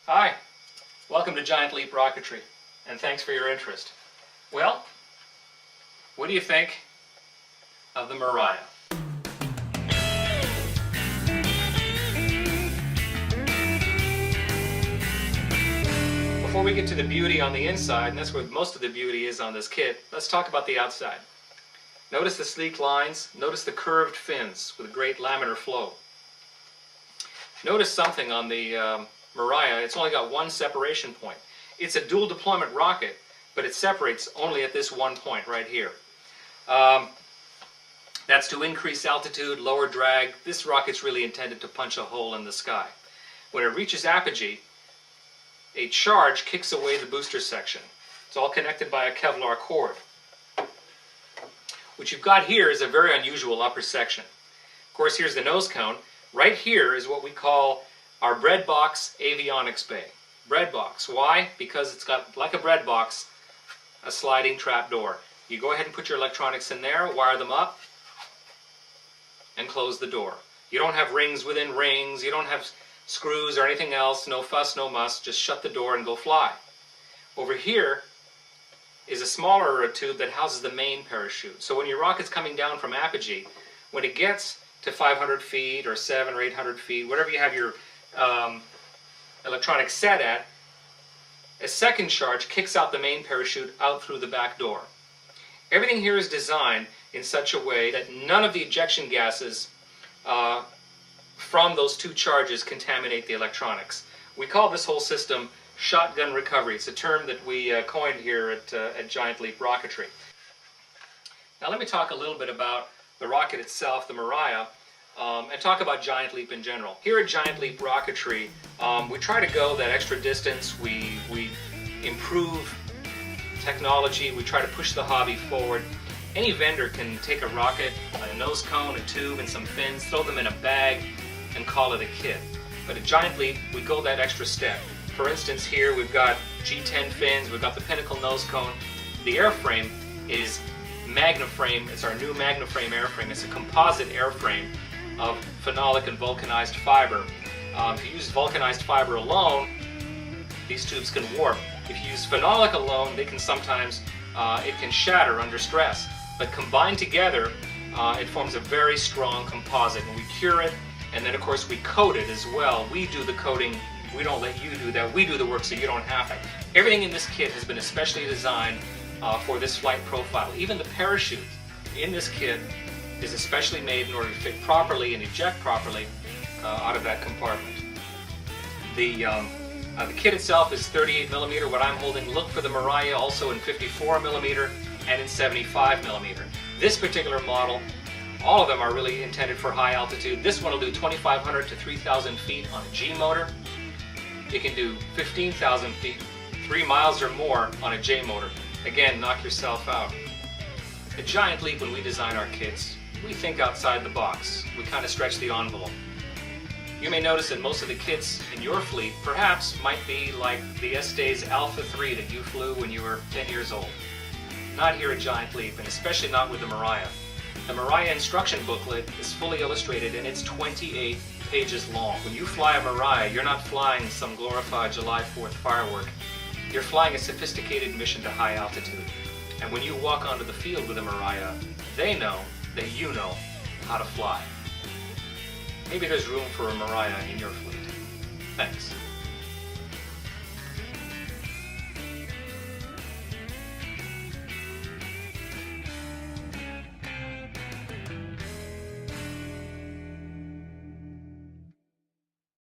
Hi, welcome to Giant Leap Rocketry, and thanks for your interest. Well, what do you think of the Mariah? Before we get to the beauty on the inside, and that's where most of the beauty is on this kit, let's talk about the outside. Notice the sleek lines, notice the curved fins with great laminar flow. Notice something on the Mariah, it's only got one separation point. It's a dual deployment rocket, but it separates only at this one point right here. That's to increase altitude, lower drag. This rocket's really intended to punch a hole in the sky. When it reaches apogee, a charge kicks away the booster section. It's all connected by a Kevlar cord. What you've got here is a very unusual upper section. Of course, here's the nose cone. Right here is what we call our BREAD-BOX AVIONICS BAY. BREAD-BOX. Why? Because it's got, like a bread box, a sliding trap door. You go ahead and put your electronics in there, wire them up, and close the door. You don't have rings within rings, you don't have screws or anything else, no fuss, no muss, just shut the door and go fly. Over here is a smaller tube that houses the main parachute. So when your rocket's coming down from apogee, when it gets to 500 feet or 700 or 800 feet, whatever you have your electronics set at, a second charge kicks out the main parachute out through the back door. Everything here is designed in such a way that none of the ejection gases from those two charges contaminate the electronics. We call this whole system shotgun recovery. It's a term that we coined here at Giant Leap Rocketry. Now let me talk a little bit about the rocket itself, the Mariah, and talk about Giant Leap in general. Here at Giant Leap Rocketry, we try to go that extra distance. We improve technology. We try to push the hobby forward. Any vendor can take a rocket, a nose cone, a tube, and some fins, throw them in a bag, and call it a kit. But at Giant Leap, we go that extra step. For instance, here we've got G10 fins, we've got the Pinnacle nose cone. The airframe is MagnaFrame. It's our new MagnaFrame airframe. It's a composite airframe of phenolic and vulcanized fiber. If you use vulcanized fiber alone, these tubes can warp. If you use phenolic alone, they can sometimes, it can shatter under stress. But combined together, it forms a very strong composite, and we cure it, and then of course we coat it as well. We do the coating. We don't let you do that. We do the work so you don't have to. Everything in this kit has been especially designed for this flight profile. Even the parachute in this kit is especially made in order to fit properly and eject properly out of that compartment. The kit itself is 38 millimeter. What I'm holding, look for the Mariah also in 54 millimeter and in 75 millimeter. This particular model, all of them are really intended for high altitude. This one will do 2,500 to 3,000 feet on a G motor. You can do 15,000 feet, 3 miles or more on a J motor. Again, knock yourself out. At Giant Leap, when we design our kits, we think outside the box. We kind of stretch the envelope. You may notice that most of the kits in your fleet perhaps might be like the S-Days Alpha 3 that you flew when you were 10 years old. Not here at Giant Leap, and especially not with the Mariah. The Mariah instruction booklet is fully illustrated, and it's 28 pages long. When you fly a Mariah, you're not flying some glorified July 4th firework. You're flying a sophisticated mission to high altitude. And when you walk onto the field with a Mariah, they know that you know how to fly. Maybe there's room for a Mariah in your fleet. Thanks.